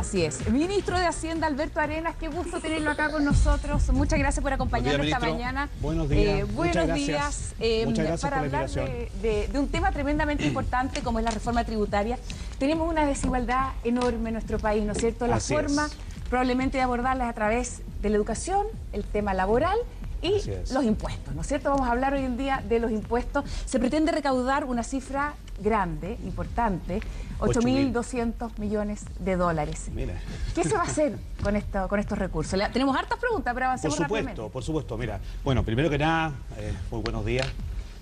Así es. Ministro de Hacienda, Alberto Arenas, qué gusto tenerlo acá con nosotros. Muchas gracias por acompañarnos esta mañana. Buenos días. Buenos días. Muchas gracias para por la hablar de un tema tremendamente importante como es la reforma tributaria. Tenemos una desigualdad enorme en nuestro país, ¿no es cierto? La forma probablemente de abordarla es a través de la educación, el tema laboral y los impuestos, ¿no es cierto? Vamos a hablar hoy en día de los impuestos. Se pretende recaudar una cifra grande, importante, 8.200 millones de dólares. Mira. ¿Qué se va a hacer con estos recursos? Tenemos hartas preguntas, pero avancemos rápidamente. Por supuesto. Mira, bueno, primero que nada, muy buenos días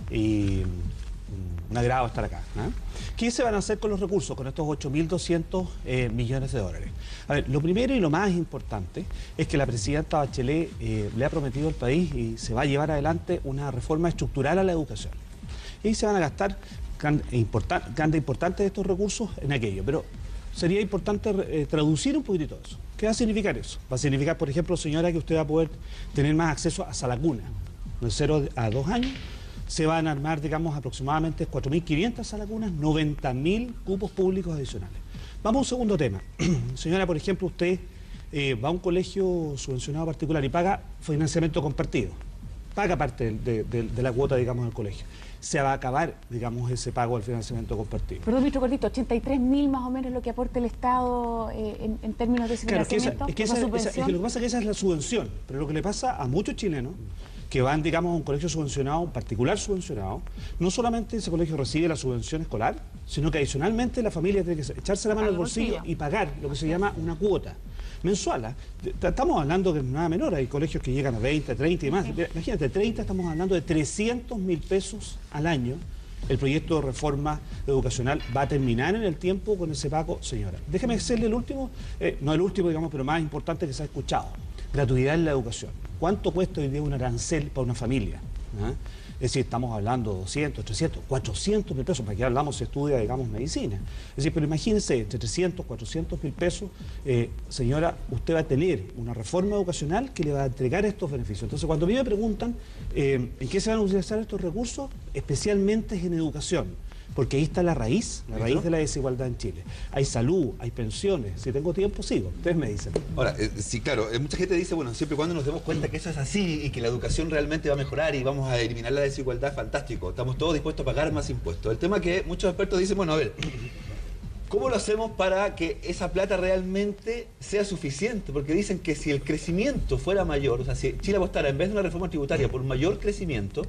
y un agrado estar acá. ¿Qué se van a hacer con los recursos, con estos 8.200 millones de dólares? A ver, lo primero y lo más importante es que la presidenta Bachelet le ha prometido al país y se va a llevar adelante una reforma estructural a la educación. Y se van a gastar grandes importantes de estos recursos en aquello, pero sería importante traducir un poquitito eso. ¿Qué va a significar eso? Va a significar, por ejemplo, señora, que usted va a poder tener más acceso a salacuna, de 0 a 2 años. Se van a armar, digamos, aproximadamente 4.500 salacunas, 90.000 cupos públicos adicionales. Vamos a un segundo tema. Señora, por ejemplo, usted va a un colegio subvencionado particular y paga financiamiento compartido. Paga parte de la cuota, digamos, del colegio. Se va a acabar, digamos, ese pago del financiamiento compartido. Perdón, ministro Cortito, 83.000 más o menos lo que aporta el Estado en términos de ese financiamiento. Es que lo que pasa es que esa es la subvención, pero lo que le pasa a muchos chilenos que van, digamos, a un colegio subvencionado, un particular subvencionado, no solamente ese colegio recibe la subvención escolar, sino que adicionalmente la familia tiene que echarse la mano al bolsillo y pagar lo que se llama una cuota mensual. Estamos hablando de nada menor, hay colegios que llegan a 20, 30 y más. Imagínate, 30, estamos hablando de 300.000 pesos al año. El proyecto de reforma educacional va a terminar en el tiempo con ese pago, señora. Déjeme hacerle el último, no el último, digamos, pero más importante que se ha escuchado. Gratuidad en la educación. ¿Cuánto cuesta hoy día un arancel para una familia? Es decir, estamos hablando de 200, 300, 400 mil pesos, para que hablamos se estudia, digamos, medicina. Es decir, pero imagínense, entre 300, 400 mil pesos, señora, usted va a tener una reforma educacional que le va a entregar estos beneficios. Entonces, cuando a mí me preguntan en qué se van a utilizar estos recursos, especialmente es en educación. Porque ahí está la raíz de la desigualdad en Chile. Hay salud, hay pensiones. Si tengo tiempo, sigo. Ustedes me dicen. Ahora, sí, claro, mucha gente dice, bueno, siempre y cuando nos demos cuenta que eso es así y que la educación realmente va a mejorar y vamos a eliminar la desigualdad, fantástico. Estamos todos dispuestos a pagar más impuestos. El tema que muchos expertos dicen, bueno, a ver, ¿cómo lo hacemos para que esa plata realmente sea suficiente? Porque dicen que si el crecimiento fuera mayor, o sea, si Chile apostara en vez de una reforma tributaria por un mayor crecimiento,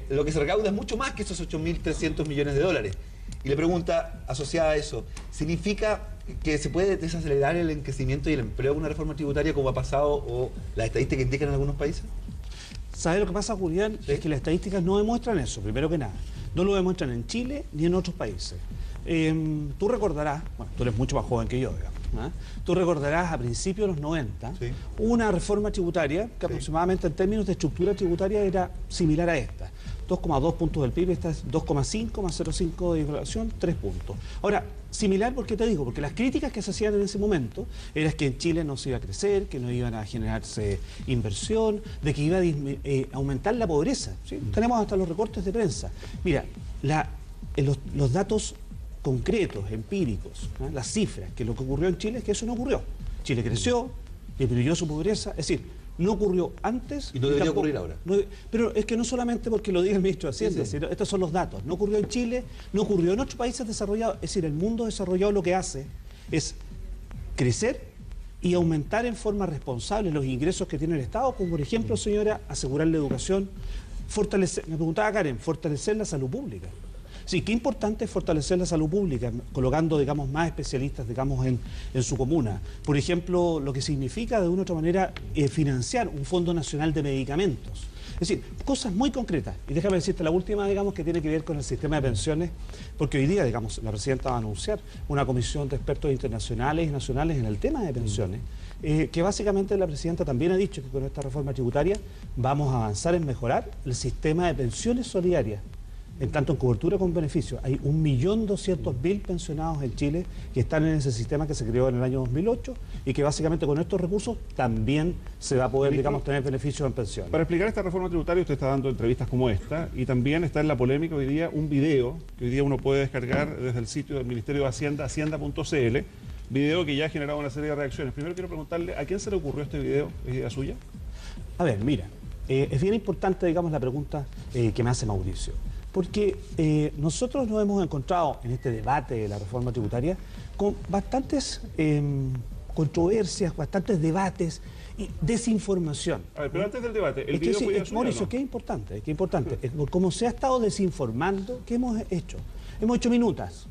lo que se recauda es mucho más que esos 8.300 millones de dólares. Y la pregunta asociada a eso, ¿significa que se puede desacelerar el crecimiento y el empleo con una reforma tributaria como ha pasado o las estadísticas indican en algunos países? ¿Sabes lo que pasa, Julián? Es que las estadísticas no demuestran eso, primero que nada. No lo demuestran en Chile ni en otros países. Tú recordarás, bueno, tú eres mucho más joven que yo, digamos, tú recordarás a principios de los 90, una reforma tributaria que aproximadamente en términos de estructura tributaria era similar a esta. 2,2 puntos del PIB, esta es 2,5 más 0,5 de inflación, 3 puntos. Ahora, similar, ¿por qué te digo? Porque las críticas que se hacían en ese momento eran que en Chile no se iba a crecer, que no iban a generarse inversión, de que iba a aumentar la pobreza. ¿Sí? Tenemos hasta los recortes de prensa. Mira, los datos concretos, empíricos, las cifras, que lo que ocurrió en Chile es que eso no ocurrió. Chile creció, disminuyó su pobreza, es decir, no ocurrió antes. Y no debería ocurrir ahora. Pero es que no solamente porque lo diga el ministro de Hacienda, sino estos son los datos. No ocurrió en Chile, no ocurrió en otros países desarrollados. Es decir, el mundo desarrollado lo que hace es crecer y aumentar en forma responsable los ingresos que tiene el Estado, como por ejemplo, señora, asegurar la educación, fortalecer, me preguntaba Karen, fortalecer la salud pública. Sí, qué importante es fortalecer la salud pública, colocando, digamos, más especialistas, digamos, en su comuna. Por ejemplo, lo que significa, de una u otra manera, financiar un Fondo Nacional de Medicamentos. Es decir, cosas muy concretas. Y déjame decirte la última, digamos, que tiene que ver con el sistema de pensiones, porque hoy día, digamos, la presidenta va a anunciar una comisión de expertos internacionales y nacionales en el tema de pensiones, que básicamente la presidenta también ha dicho que con esta reforma tributaria vamos a avanzar en mejorar el sistema de pensiones solidarias, en tanto en cobertura como en beneficio. Hay 1.200.000 pensionados en Chile que están en ese sistema que se creó en el año 2008 y que básicamente con estos recursos también se va a poder, digamos, tener beneficios en pensiones. Para explicar esta reforma tributaria usted está dando entrevistas como esta y también está en la polémica hoy día un video que hoy día uno puede descargar desde el sitio del Ministerio de Hacienda, hacienda.cl, video que ya ha generado una serie de reacciones. Primero quiero preguntarle, ¿a quién se le ocurrió este video? ¿Es idea suya? A ver, mira, es bien importante, digamos, la pregunta que me hace Mauricio, porque nosotros nos hemos encontrado en este debate de la reforma tributaria con bastantes controversias, bastantes debates y desinformación. A ver, pero antes del debate, ¿el video fue idea suya, Mauricio, o no? qué importante, qué importante. Como se ha estado desinformando, ¿qué hemos hecho? Hemos hecho minutas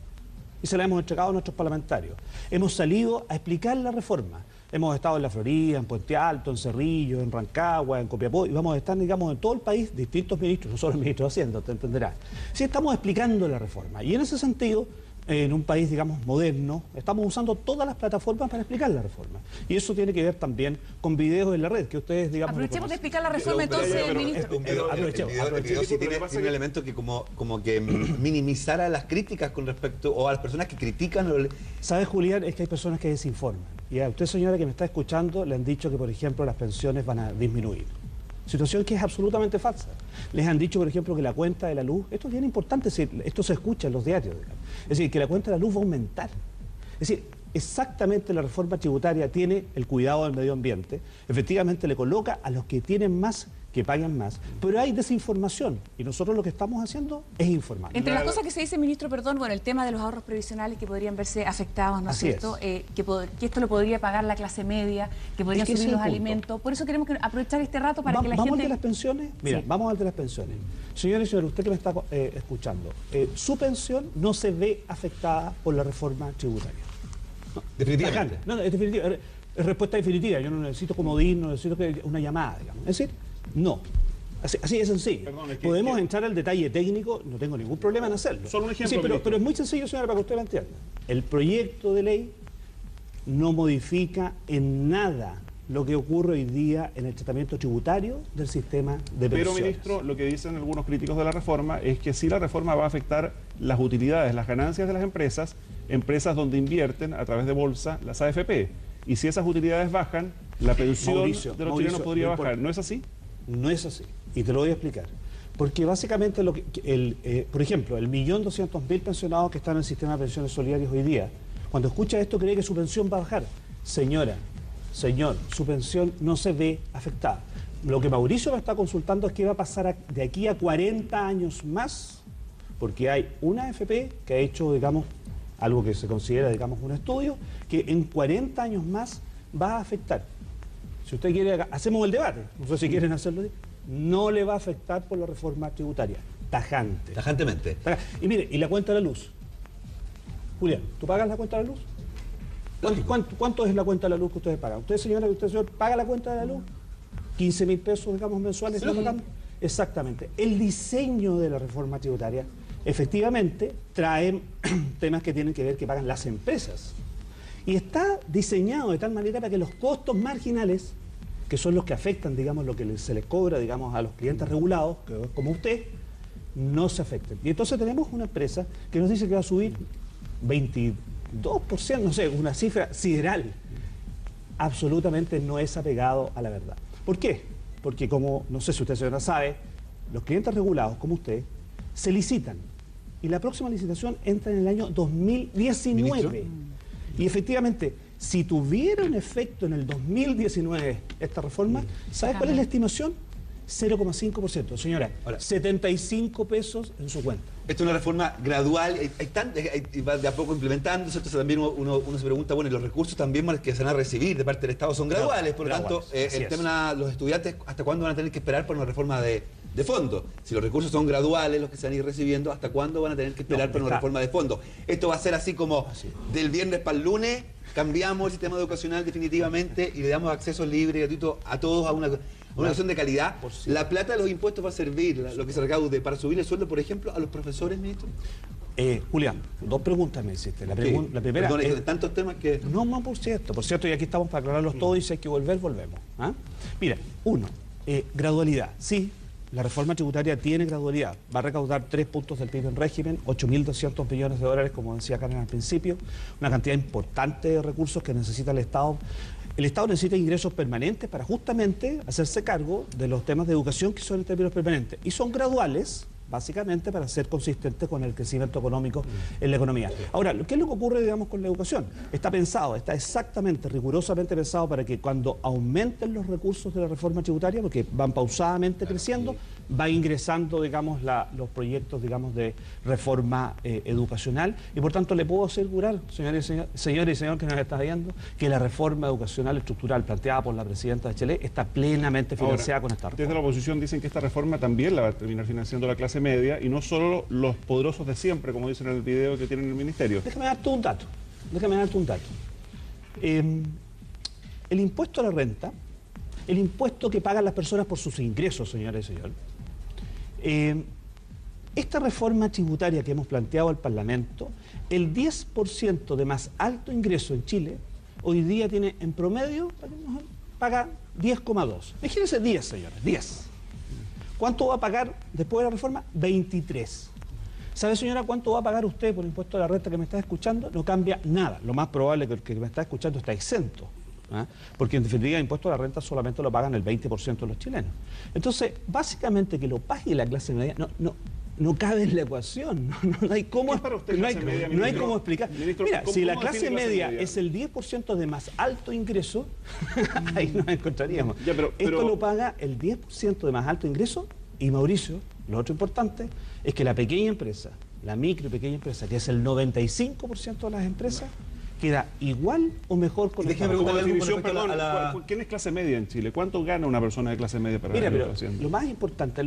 y se la hemos entregado a nuestros parlamentarios. Hemos salido a explicar la reforma. Hemos estado en La Florida, en Puente Alto, en Cerrillo, en Rancagua, en Copiapó, y vamos a estar, digamos, en todo el país, distintos ministros, no solo el ministro de Hacienda, te entenderás. Sí, estamos explicando la reforma. Y en ese sentido, en un país, digamos, moderno, estamos usando todas las plataformas para explicar la reforma. Y eso tiene que ver también con videos en la red, que ustedes, digamos... Aprovechemos de explicar la reforma entonces, ministro. El video sí tiene un elemento que como que minimizara las críticas con respecto, o a las personas que critican... ¿Sabes, Julián? Es que hay personas que desinforman. Y a usted, señora, que me está escuchando, le han dicho que, por ejemplo, las pensiones van a disminuir. Situación que es absolutamente falsa. Les han dicho, por ejemplo, que la cuenta de la luz, esto es bien importante, esto se escucha en los diarios, digamos. Es decir, que la cuenta de la luz va a aumentar. Es decir, exactamente la reforma tributaria tiene el cuidado del medio ambiente, efectivamente le coloca a los que tienen más que paguen más, pero hay desinformación y nosotros lo que estamos haciendo es informar. Entre las cosas que se dice, ministro, perdón, bueno, el tema de los ahorros previsionales que podrían verse afectados, ¿no es cierto? Que esto lo podría pagar la clase media, que podrían subir los alimentos. Por eso queremos aprovechar este rato para que la gente... ¿Vamos al de las pensiones? Mira, sí. Vamos al de las pensiones. Señores y señores, usted que me está escuchando, su pensión no se ve afectada por la reforma tributaria. No, definitivamente. No, es definitiva. Es respuesta definitiva. Yo no necesito comodín, no necesito una llamada, digamos. Es decir, no. Así de sencillo. Perdón, podemos entrar al detalle técnico, no tengo ningún problema en hacerlo. Solo un ejemplo. Sí, pero es muy sencillo, señora, para que usted lo entienda. El proyecto de ley no modifica en nada lo que ocurre hoy día en el tratamiento tributario del sistema de pensiones. Pero, ministro, lo que dicen algunos críticos de la reforma es que sí la reforma va a afectar las utilidades, las ganancias de las empresas donde invierten a través de bolsa las AFP. Y si esas utilidades bajan, la pensión de los chilenos podría bajar. ¿No es así? No es así. Y te lo voy a explicar. Porque básicamente, por ejemplo, el 1.200.000 pensionados que están en el sistema de pensiones solidarias hoy día, cuando escucha esto cree que su pensión va a bajar. Señora, señor, su pensión no se ve afectada. Lo que Mauricio me está consultando es qué va a pasar de aquí a 40 años más, porque hay una AFP que ha hecho, digamos, algo que se considera, digamos, un estudio, que en 40 años más va a afectar. Si usted quiere, hacemos el debate, no sé si quieren hacerlo, no le va a afectar por la reforma tributaria, tajante. Tajantemente. Y mire, y la cuenta de la luz. Julián, ¿tú pagas la cuenta de la luz? ¿Cuánto es la cuenta de la luz que ustedes pagan? ¿Usted, señora, usted, señor, paga la cuenta de la luz? 15.000 pesos, digamos, mensuales. ¿No pagamos? Exactamente. El diseño de la reforma tributaria efectivamente trae temas que tienen que ver que pagan las empresas. Y está diseñado de tal manera para que los costos marginales, que son los que afectan, digamos, lo que se les cobra, digamos, a los clientes regulados, que es como usted, no se afecten. Y entonces tenemos una empresa que nos dice que va a subir 22%, no sé, una cifra sideral. Absolutamente no es apegado a la verdad. ¿Por qué? Porque como, no sé si usted, señora, sabe, los clientes regulados, como usted, se licitan. Y la próxima licitación entra en el año 2019. ¿Ministro? Y efectivamente, si tuviera un efecto en el 2019 esta reforma, ¿sabe cuál es la estimación? 0,5%. Señora, ahora, 75 pesos en su cuenta. Esto es una reforma gradual, va de a poco implementándose. Entonces también uno se pregunta, bueno, y los recursos también que se van a recibir de parte del Estado son graduales. Por lo tanto, el tema de los estudiantes, ¿hasta cuándo van a tener que esperar por una reforma de fondo? Si los recursos son graduales, los que se van a ir recibiendo, ¿hasta cuándo van a tener que esperar por una reforma de fondo? Esto va a ser así como del viernes para el lunes, cambiamos el sistema educacional definitivamente y le damos acceso libre y gratuito a todos a una educación de calidad. La plata de los impuestos va a servir, lo que se recaude, para subir el sueldo, por ejemplo, a los profesores, ministro. Julián, dos preguntas me hiciste. La primera... Perdón, es de tantos temas que... No, por cierto, y aquí estamos para aclararlos todos y si hay que volver, volvemos. ¿Ah? Mira, gradualidad. Sí, la reforma tributaria tiene gradualidad. Va a recaudar 3 puntos del PIB en régimen, 8.200 millones de dólares, como decía Karen al principio, una cantidad importante de recursos que necesita el Estado. El Estado necesita ingresos permanentes para justamente hacerse cargo de los temas de educación que son en términos permanentes. Y son graduales, básicamente para ser consistente con el crecimiento económico en la economía. Ahora, ¿qué es lo que ocurre, digamos, con la educación? Está pensado, está exactamente, rigurosamente pensado para que cuando aumenten los recursos de la reforma tributaria, porque van pausadamente creciendo, va ingresando, digamos, los proyectos, digamos, de reforma educacional, y por tanto le puedo asegurar, señores y señor que nos está viendo, que la reforma educacional estructural planteada por la presidenta de Chile está plenamente financiada con esta reforma. Desde la oposición dicen que esta reforma también la va a terminar financiando la clase media y no solo los poderosos de siempre, como dicen en el video que tienen en el ministerio. Déjame darte un dato. El impuesto a la renta, el impuesto que pagan las personas por sus ingresos, señores y señores, esta reforma tributaria que hemos planteado al Parlamento, el 10% de más alto ingreso en Chile, hoy día tiene en promedio, paga 10,2. Imagínense 10, señores, 10. ¿Cuánto va a pagar después de la reforma? 23. ¿Sabe, señora, cuánto va a pagar usted por impuesto a la renta que me está escuchando? No cambia nada. Lo más probable es que el que me está escuchando está exento. Porque en definitiva el impuesto a la renta solamente lo pagan el 20% de los chilenos. Entonces, básicamente que lo pague la clase media no cabe en la ecuación. No hay cómo, no hay cómo explicar. Ministro, mira, si la ¿cómo clase media es el 10% de más alto ingreso, ahí nos encontraríamos. Ya, pero esto lo paga el 10% de más alto ingreso, y Mauricio, lo otro importante es que la pequeña empresa, la micro y pequeña empresa, que es el 95% de las empresas, queda igual o mejor con esta como definición, perdón, ¿quién es clase media en Chile? ¿Cuánto gana una persona de clase media para Mira, pero lo más importante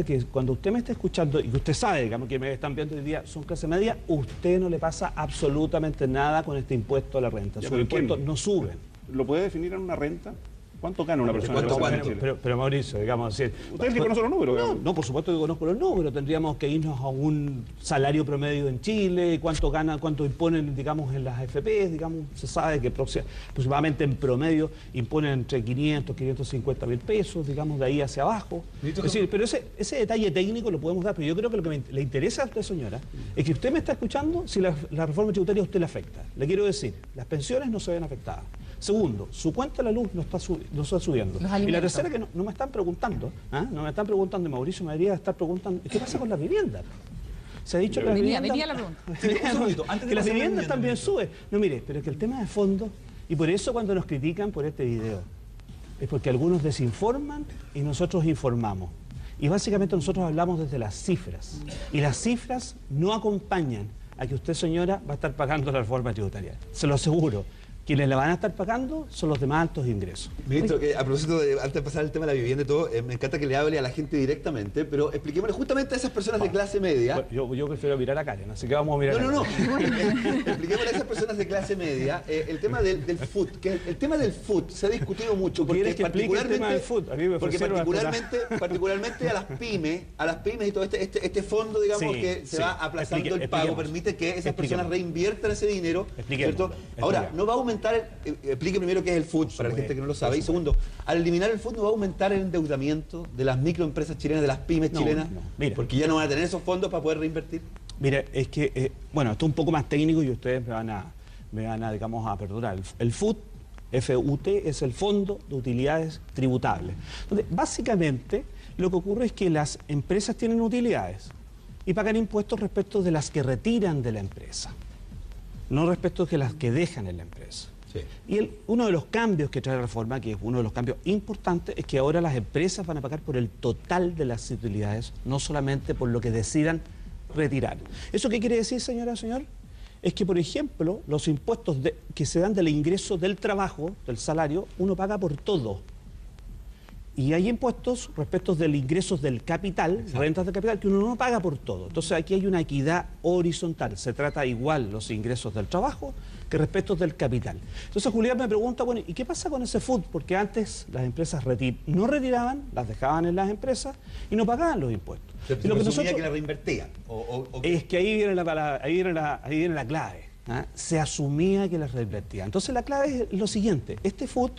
es que cuando usted me está escuchando y que usted sabe, digamos, que me están viendo hoy día son clase media, usted no le pasa absolutamente nada con este impuesto a la renta. Sus impuestos no suben. ¿Lo puede definir en una renta? ¿Cuánto gana una persona de clase media en Chile? Pero Mauricio, digamos así. ¿Ustedes que conocen los números? No, por supuesto que conozco los números. Tendríamos que irnos a un salario promedio en Chile, cuánto imponen, digamos, en las AFP, digamos, se sabe que aproximadamente en promedio imponen entre 500, 550 mil pesos, digamos, de ahí hacia abajo. Es decir, pero ese detalle técnico lo podemos dar, pero yo creo que lo que le interesa a usted, señora, es que usted me está escuchando si la reforma tributaria a usted le afecta. Le quiero decir, las pensiones no se ven afectadas. Segundo, su cuenta de la luz no está subiendo. Y la tercera, que no me están preguntando, no me están preguntando, y Mauricio me debería estar preguntando, ¿qué pasa con las viviendas? Se ha dicho que las viviendas... Venía la pregunta. Que las viviendas también suben. No, mire, pero es que el tema de fondo, y por eso cuando nos critican por este video, es porque algunos desinforman y nosotros informamos. Y básicamente nosotros hablamos desde las cifras. Y las cifras no acompañan a que usted, señora, va a estar pagando la reforma tributaria. Se lo aseguro. Quienes la van a estar pagando son los de más altos ingresos. Ministro, que a propósito antes de pasar al tema de la vivienda y todo, me encanta que le hable a la gente directamente, pero expliquémosle justamente a esas personas de clase media. Yo prefiero mirar a Karen, así que vamos a mirar a Karen. No. Expliquémosle a esas personas de clase media el tema del food, que el tema del food se ha discutido mucho. ¿Quieres que explique el tema del food? Porque particularmente a las pymes y todo este fondo, digamos, que se va aplazando el pago, permite que esas personas reinviertan ese dinero, ¿cierto? Ahora, no va a aumentar, explique primero qué es el food, para la gente que no lo sabe, y segundo, al eliminar el food no va a aumentar el endeudamiento de las microempresas chilenas, de las pymes chilenas, Mira, porque ya no van a tener esos fondos para poder reinvertir. Mira, es que, bueno, esto es un poco más técnico y ustedes me van a digamos, a perdonar. El FUT, FUT, es el Fondo de Utilidades Tributables. Donde básicamente lo que ocurre es que las empresas tienen utilidades y pagan impuestos respecto de las que retiran de la empresa, no respecto de las que dejan en la empresa. Sí. Y uno de los cambios que trae la reforma, que es uno de los cambios importantes, es que ahora las empresas van a pagar por el total de las utilidades, no solamente por lo que decidan retirar. ¿Eso qué quiere decir, señora, señor? Es que, por ejemplo, los impuestos que se dan del ingreso del trabajo, del salario, uno paga por todo. Y hay impuestos respecto del ingresos del capital, rentas del capital, que uno no paga por todo. Entonces aquí hay una equidad horizontal. Se trata igual los ingresos del trabajo que respecto del capital. Entonces Julián me pregunta, bueno, ¿y qué pasa con ese food? Porque antes las empresas no retiraban, las dejaban en las empresas y no pagaban los impuestos. Y lo que nosotros que la reinvertían. Es que ahí viene la clave. Se asumía que las reinvertían. Entonces la clave es lo siguiente. Este food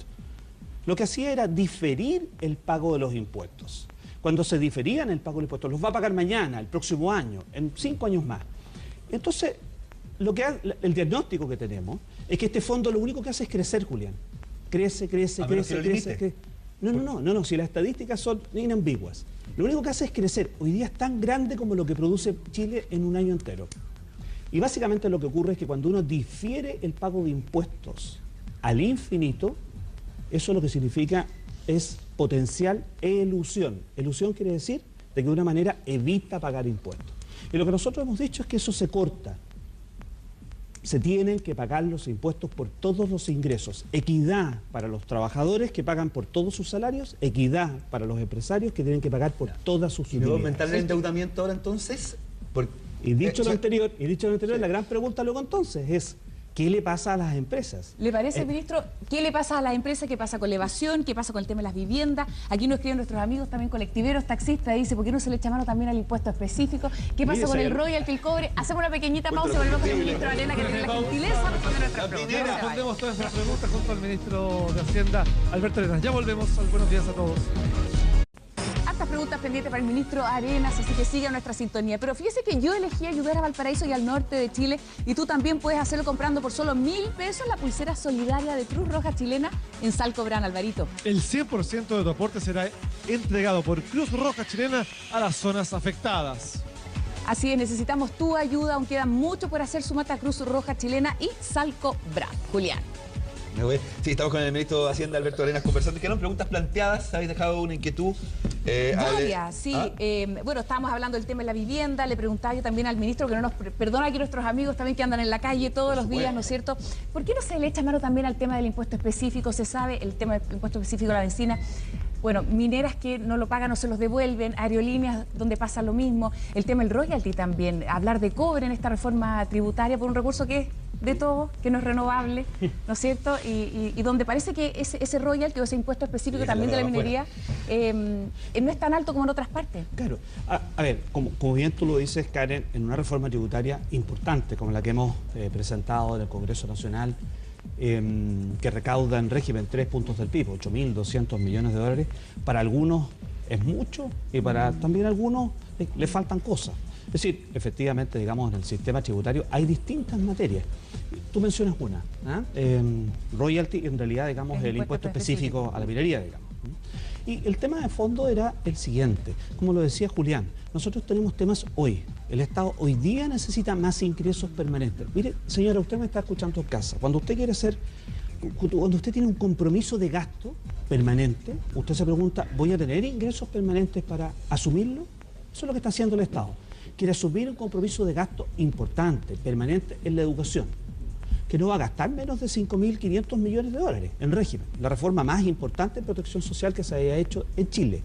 lo que hacía era diferir el pago de los impuestos. Cuando se diferían el pago de los impuestos, los va a pagar mañana, el próximo año, en 5 años más. Entonces, el diagnóstico que tenemos es que este fondo lo único que hace es crecer, Julián. Crece. No, si las estadísticas son inambiguas. Lo único que hace es crecer. Hoy día es tan grande como lo que produce Chile en un año entero. Y básicamente lo que ocurre es que cuando uno difiere el pago de impuestos al infinito, eso lo que significa es potencial elusión. Elusión quiere decir de que de una manera evita pagar impuestos. Y lo que nosotros hemos dicho es que eso se corta. Se tienen que pagar los impuestos por todos los ingresos. Equidad para los trabajadores que pagan por todos sus salarios, equidad para los empresarios que tienen que pagar por todas sus utilidades. ¿Y aumentar el endeudamiento ahora entonces? Y dicho lo anterior, la gran pregunta luego entonces es, ¿qué le pasa a las empresas? ¿Le parece, ministro, qué le pasa a las empresas? ¿Qué pasa con la evasión? ¿Qué pasa con el tema de las viviendas? Aquí nos escriben nuestros amigos también colectiveros, taxistas, dice, ¿por qué no se le echa mano también al impuesto específico? ¿Qué pasa con el royalty, el cobre? Hacemos una pequeñita pausa y volvemos con el ministro Arena, que tiene la gentileza de responder nuestras preguntas. Respondemos todas esas preguntas junto al ministro de Hacienda, Alberto Arenas. Ya volvemos. Buenos días a todos. Hartas preguntas pendientes para el ministro Arenas, así que siga nuestra sintonía. Pero fíjese que yo elegí ayudar a Valparaíso y al norte de Chile, y tú también puedes hacerlo comprando por solo 1.000 pesos la pulsera solidaria de Cruz Roja Chilena en Salcobran, Alvarito. El 100% de tu aporte será entregado por Cruz Roja Chilena a las zonas afectadas. Así es, necesitamos tu ayuda, aún queda mucho por hacer. Súmate a Cruz Roja Chilena y Salcobran. Julián. Sí, estamos con el ministro de Hacienda, Alberto Arenas, conversando. Quedaron preguntas planteadas, habéis dejado una inquietud. Varias, sí. Bueno, estábamos hablando del tema de la vivienda, le preguntaba yo también al ministro, que no nos perdona aquí nuestros amigos también que andan en la calle todos los días, ¿no es cierto? ¿Por qué no se le echa mano también al tema del impuesto específico? Se sabe, el tema del impuesto específico a la benzina. Bueno, mineras que no lo pagan o se los devuelven, aerolíneas donde pasa lo mismo, el tema del royalty también, hablar de cobre en esta reforma tributaria por un recurso que es de todo, que no es renovable, ¿no es cierto? Y donde parece que ese royalty o ese impuesto específico también de la minería no es tan alto como en otras partes. Claro. A ver, como bien tú lo dices, Karen, en una reforma tributaria importante como la que hemos presentado en el Congreso Nacional, que recauda en régimen 3 puntos del PIB, 8.200 millones de dólares, para algunos es mucho y para también algunos le faltan cosas. Es decir, efectivamente, digamos, en el sistema tributario hay distintas materias. Tú mencionas una, royalty, en realidad, digamos, el impuesto específico a la minería, digamos. Y el tema de fondo era el siguiente, como lo decía Julián, nosotros tenemos temas hoy. El Estado hoy día necesita más ingresos permanentes. Mire, señora, usted me está escuchando en casa. Cuando usted tiene un compromiso de gasto permanente, usted se pregunta, ¿voy a tener ingresos permanentes para asumirlo? Eso es lo que está haciendo el Estado. Quiere asumir un compromiso de gasto importante, permanente en la educación, que no va a gastar menos de 5.500 millones de dólares en régimen. La reforma más importante de protección social que se haya hecho en Chile.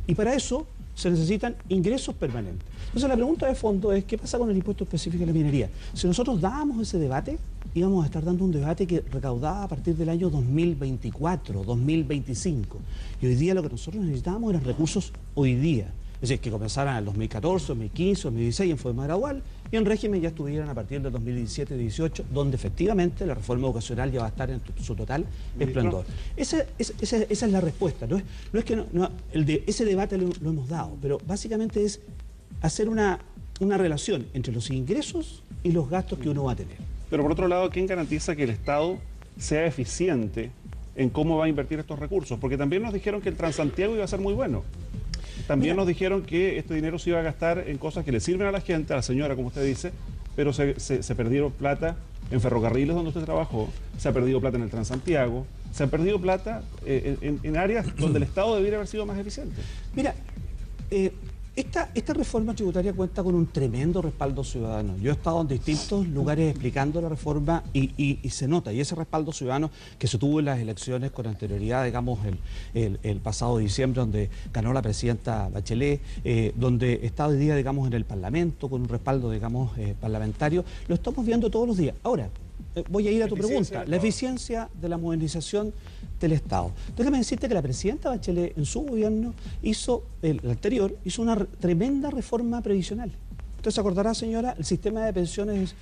Y para eso se necesitan ingresos permanentes. Entonces la pregunta de fondo es, ¿qué pasa con el impuesto específico a la minería? Si nosotros dábamos ese debate, íbamos a estar dando un debate que recaudaba a partir del año 2024, 2025. Y hoy día lo que nosotros necesitábamos eran recursos hoy día. Es decir, que comenzaran en el 2014, 2015, 2016 en forma gradual y en régimen ya estuvieran a partir del 2017-18, donde efectivamente la reforma educacional ya va a estar en su total esplendor. Esa es la respuesta. No es que ese debate lo hemos dado, pero básicamente es hacer una relación entre los ingresos y los gastos que uno va a tener. Pero por otro lado, ¿quién garantiza que el Estado sea eficiente en cómo va a invertir estos recursos? Porque también nos dijeron que el Transantiago iba a ser muy bueno. También nos dijeron que este dinero se iba a gastar en cosas que le sirven a la gente, a la señora, como usted dice, pero se perdieron plata en ferrocarriles donde usted trabajó, se ha perdido plata en el Transantiago, se ha perdido plata en áreas donde el Estado debiera haber sido más eficiente. Mira, esta reforma tributaria cuenta con un tremendo respaldo ciudadano. Yo he estado en distintos lugares explicando la reforma y se nota, y ese respaldo ciudadano que se tuvo en las elecciones con anterioridad, digamos, el pasado diciembre, donde ganó la presidenta Bachelet, donde está hoy día, digamos, en el Parlamento, con un respaldo, digamos, parlamentario, lo estamos viendo todos los días. Ahora, voy a ir a tu pregunta, la eficiencia de la modernización del Estado. Déjame decirte que la presidenta Bachelet en su gobierno el anterior hizo una tremenda reforma previsional. Usted se acordará, señora, el sistema de pensiones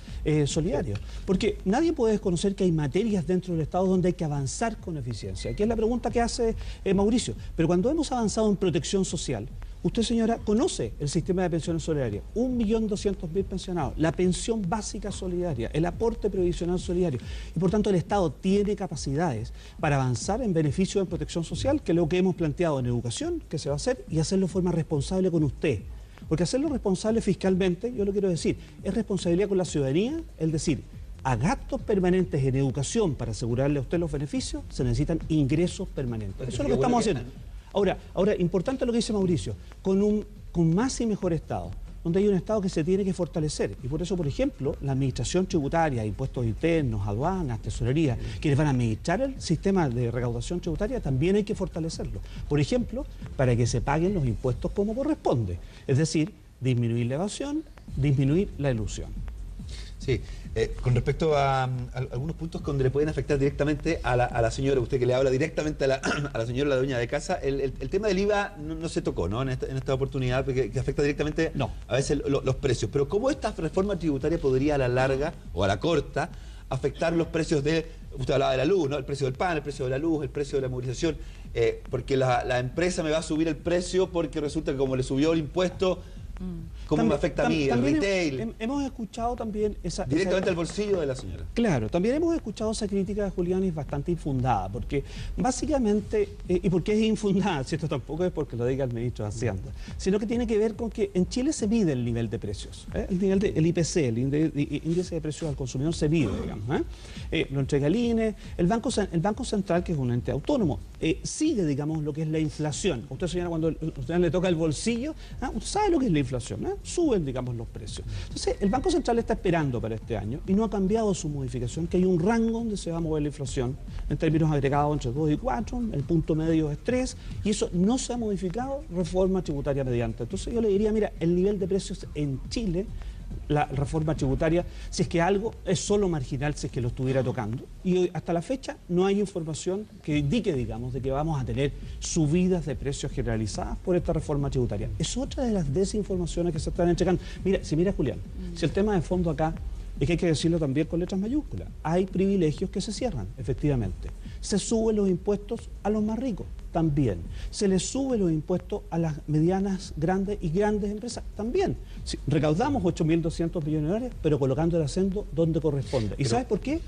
solidarios. Porque nadie puede desconocer que hay materias dentro del Estado donde hay que avanzar con eficiencia. Aquí es la pregunta que hace Mauricio. Pero cuando hemos avanzado en protección social, Usted, señora, conoce el sistema de pensiones solidarias, 1.200.000 pensionados, la pensión básica solidaria, el aporte previsional solidario. Y por tanto el Estado tiene capacidades para avanzar en beneficio de protección social, que es lo que hemos planteado en educación, que se va a hacer, y hacerlo de forma responsable con usted. Porque hacerlo responsable fiscalmente, yo lo quiero decir, es responsabilidad con la ciudadanía, es decir, a gastos permanentes en educación para asegurarle a usted los beneficios, se necesitan ingresos permanentes. Eso es lo que estamos haciendo. Ahora, importante lo que dice Mauricio, con más y mejor Estado, donde hay un Estado que se tiene que fortalecer. Y por eso, por ejemplo, la administración tributaria, impuestos internos, aduanas, tesorería, quienes van a administrar el sistema de recaudación tributaria, también hay que fortalecerlo. Por ejemplo, para que se paguen los impuestos como corresponde. Es decir, disminuir la evasión, disminuir la elusión. Sí, con respecto a algunos puntos donde le pueden afectar directamente a la señora, usted que le habla directamente a la señora, la dueña de casa, el tema del IVA no se tocó, ¿no? En esta oportunidad, que afecta directamente a veces los precios. Pero ¿cómo esta reforma tributaria podría a la larga o a la corta afectar los precios usted hablaba de la luz, ¿no? El precio del pan, el precio de la luz, el precio de la movilización, porque la empresa me va a subir el precio porque resulta que como le subió el impuesto, ¿cómo me afecta a mí, el retail? Hemos escuchado también directamente al bolsillo de la señora. Claro, también hemos escuchado esa crítica de Julián, y es bastante infundada, porque básicamente, ¿y por qué es infundada? Si esto tampoco es porque lo diga el ministro de Hacienda, sino que tiene que ver con que en Chile se mide el nivel de precios, el nivel el IPC, el índice de precios al consumidor se mide, digamos, lo entrega el INE, el Banco Central, que es un ente autónomo, sigue, digamos, lo que es la inflación. A usted, señora, cuando a usted le toca el bolsillo, usted sabe lo que es la inflación, suben, digamos, los precios. Entonces, el Banco Central está esperando para este año y no ha cambiado su modificación, que hay un rango donde se va a mover la inflación en términos agregados entre 2 y 4, el punto medio es 3, y eso no se ha modificado, reforma tributaria mediante. Entonces yo le diría, mira, el nivel de precios en Chile, la reforma tributaria, si es que algo es solo marginal, si es que lo estuviera tocando. Y hoy, hasta la fecha, no hay información que indique, digamos, de que vamos a tener subidas de precios generalizadas por esta reforma tributaria. Es otra de las desinformaciones que se están entregando. Mira, Julián, si el tema de fondo acá es que hay que decirlo también con letras mayúsculas. Hay privilegios que se cierran, efectivamente. Se suben los impuestos a los más ricos, también. Se les sube los impuestos a las medianas, grandes y grandes empresas, también. Sí, recaudamos 8.200 millones de dólares, pero colocando el acento donde corresponde. ¿Y sabes por qué?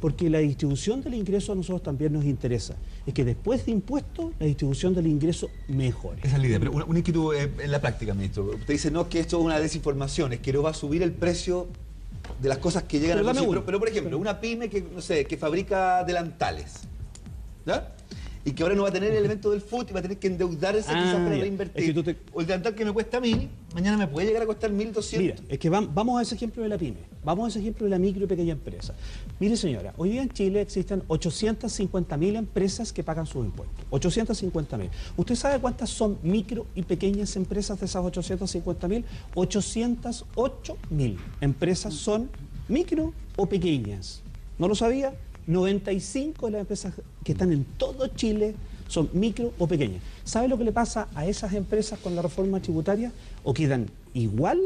Porque la distribución del ingreso a nosotros también nos interesa. Es que después de impuestos, la distribución del ingreso mejore. Esa es la idea, pero una inquietud en la práctica, ministro. Usted dice, no, que esto es una desinformación, es que no va a subir el precio de las cosas que llegan a producir. Pero, por ejemplo, una pyme que, no sé, que fabrica delantales, ¿ya? Y que ahora no va a tener el elemento del FUT y va a tener que endeudarse quizás para reinvertir. Es que o el delantal que me cuesta 1.000, mañana me puede llegar a costar 1.200. Mira, es que vamos a ese ejemplo de la pyme, vamos a ese ejemplo de la micro y pequeña empresa. Mire, señora, hoy día en Chile existen 850.000 empresas que pagan sus impuestos. 850.000. ¿Usted sabe cuántas son micro y pequeñas empresas de esas 850.000? 808.000 empresas son micro o pequeñas. ¿No lo sabía? 95 de las empresas que están en todo Chile son micro o pequeñas. ¿Sabe lo que le pasa a esas empresas con la reforma tributaria? O quedan igual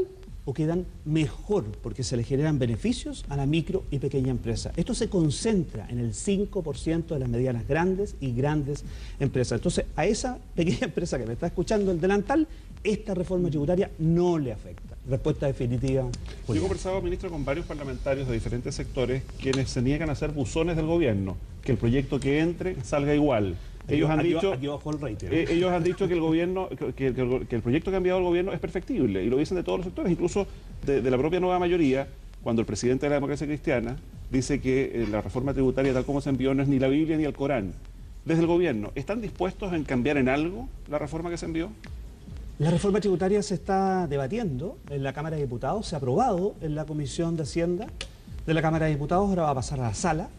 o quedan mejor, porque se les generan beneficios a la micro y pequeña empresa. Esto se concentra en el 5% de las medianas grandes y grandes empresas. Entonces, a esa pequeña empresa que me está escuchando el delantal, esta reforma tributaria no le afecta. Respuesta definitiva. Yo he conversado, ministro, con varios parlamentarios de diferentes sectores quienes se niegan a hacer buzones del gobierno, que el proyecto que entre salga igual. Ellos han dicho que el gobierno, que el proyecto que ha enviado el gobierno es perfectible, y lo dicen de todos los sectores, incluso de la propia nueva mayoría, cuando el presidente de la Democracia Cristiana dice que la reforma tributaria tal como se envió no es ni la Biblia ni el Corán. Desde el gobierno, ¿están dispuestos a cambiar en algo la reforma que se envió? La reforma tributaria se está debatiendo en la Cámara de Diputados, se ha aprobado en la Comisión de Hacienda de la Cámara de Diputados, ahora va a pasar a la sala,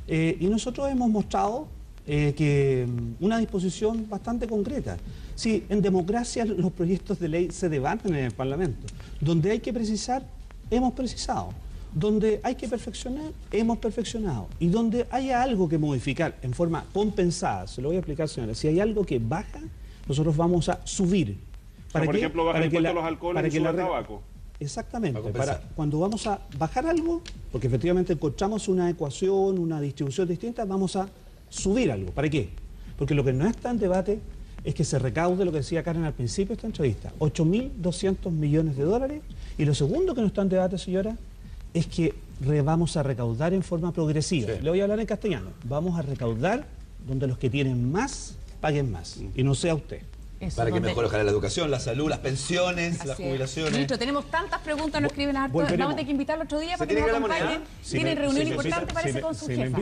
y nosotros hemos mostrado que una disposición bastante concreta. Sí, en democracia los proyectos de ley se debaten en el Parlamento. Donde hay que precisar, hemos precisado. Donde hay que perfeccionar, hemos perfeccionado. Y donde haya algo que modificar en forma compensada, se lo voy a explicar, señora, si hay algo que baja, nosotros vamos a subir. ¿Para por ejemplo, bajar el impuesto a los alcoholes y el tabaco? Exactamente, cuando vamos a bajar algo, porque efectivamente encontramos una ecuación, una distribución distinta, vamos a subir algo. ¿Para qué? Porque lo que no está en debate es que se recaude lo que decía Karen al principio de esta entrevista, 8.200 millones de dólares. Y lo segundo que no está en debate, señora, es que vamos a recaudar en forma progresiva. Le voy a hablar en castellano. Vamos a recaudar donde los que tienen más paguen más, y no sea usted. Eso, Para que mejore ojalá la educación, la salud, las pensiones, las jubilaciones. Ministro, tenemos tantas preguntas, nos escriben harto. Vamos a tener que invitarlo otro día para que tiene nos que ir a la acompañen. moneda? Tienen reunión importante, parece, con su jefa.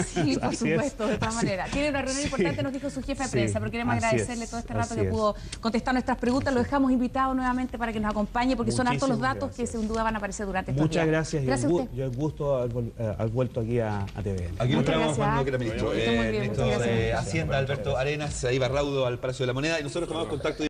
Sí, por supuesto, de todas maneras. Tiene una reunión importante, nos dijo su jefa de prensa, pero queremos agradecerle todo este rato que pudo contestar nuestras preguntas. Lo dejamos invitado nuevamente para que nos acompañe, porque son hartos los datos que sin duda van a aparecer durante estos días. Muchas gracias. Gracias a usted. Yo el gusto haber vuelto aquí a TVN. Aquí nos Muchas traemos gracias. cuando quiera, ministro. Esté muy bien, Ministro muchas de gracias. Hacienda, Alberto Arenas, ahí Barraudo al Palacio de la Moneda, y nosotros tomamos contacto